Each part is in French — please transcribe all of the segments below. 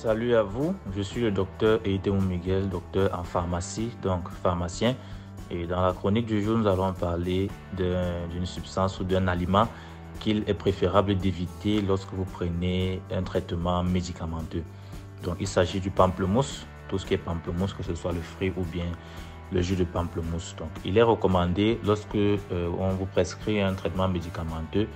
Salut à vous, je suis le docteur Eyitemu Miguel, docteur en pharmacie, donc pharmacien. Et dans la chronique du jour, nous allons parler d'une substance ou d'un aliment qu'il est préférable d'éviter lorsque vous prenez un traitement médicamenteux. Donc il s'agit du pamplemousse, tout ce qui est pamplemousse, que ce soit le fruit ou bien le jus de pamplemousse. Donc il est recommandé lorsque on vous prescrit un traitement médicamenteux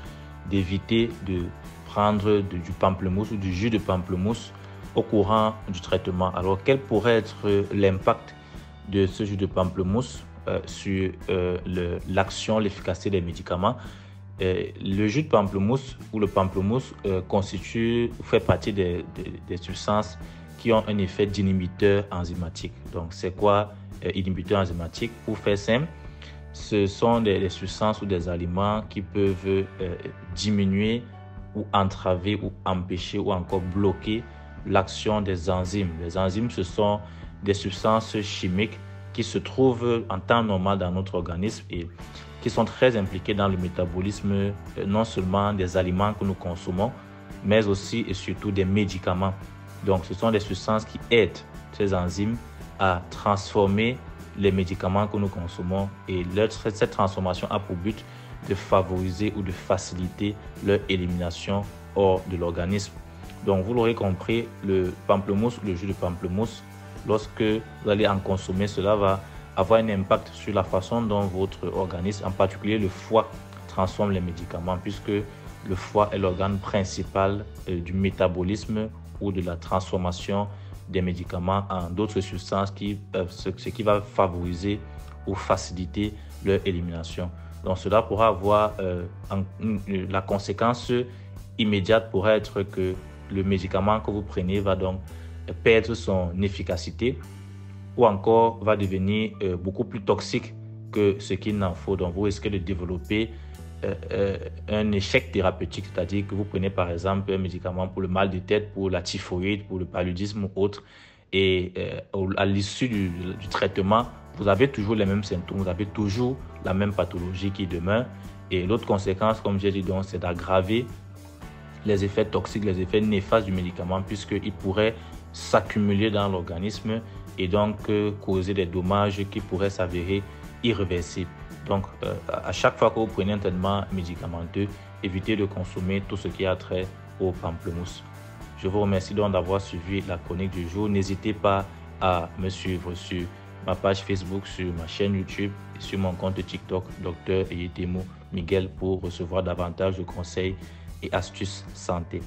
d'éviter de prendre du pamplemousse ou du jus de pamplemousse au courant du traitement. Alors, quel pourrait être l'impact de ce jus de pamplemousse sur l'action, l'efficacité des médicaments? Le jus de pamplemousse ou le pamplemousse fait partie des substances qui ont un effet d'inhibiteur enzymatique. Donc, c'est quoi inhibiteur enzymatique? Pour faire simple, ce sont des substances ou des aliments qui peuvent diminuer ou entraver ou empêcher ou encore bloquer l'action des enzymes. Les enzymes, ce sont des substances chimiques qui se trouvent en temps normal dans notre organisme et qui sont très impliquées dans le métabolisme non seulement des aliments que nous consommons, mais aussi et surtout des médicaments. Donc, ce sont des substances qui aident ces enzymes à transformer les médicaments que nous consommons et cette transformation a pour but de favoriser ou de faciliter leur élimination hors de l'organisme. Donc, vous l'aurez compris, le pamplemousse, le jus de pamplemousse, lorsque vous allez en consommer, cela va avoir un impact sur la façon dont votre organisme, en particulier le foie, transforme les médicaments, puisque le foie est l'organe principal du métabolisme ou de la transformation des médicaments en d'autres substances, ce qui va favoriser ou faciliter leur élimination. Donc, cela pourra avoir la conséquence immédiate pourrait être que le médicament que vous prenez va donc perdre son efficacité ou encore va devenir beaucoup plus toxique que ce qu'il n'en faut. Donc, vous risquez de développer un échec thérapeutique, c'est-à-dire que vous prenez par exemple un médicament pour le mal de tête, pour la typhoïde, pour le paludisme ou autre, et à l'issue du traitement, vous avez toujours les mêmes symptômes, vous avez toujours la même pathologie qui demeure. Et l'autre conséquence, comme j'ai dit, donc, c'est d'aggraver les effets toxiques, les effets néfastes du médicament, puisqu'il pourrait s'accumuler dans l'organisme et donc causer des dommages qui pourraient s'avérer irréversibles. Donc, à chaque fois que vous prenez un traitement médicamenteux, évitez de consommer tout ce qui a trait au pamplemousse. Je vous remercie donc d'avoir suivi la chronique du jour. N'hésitez pas à me suivre sur ma page Facebook, sur ma chaîne YouTube et sur mon compte TikTok, Dr Eyitemu Miguel, pour recevoir davantage de conseils et astuces santé.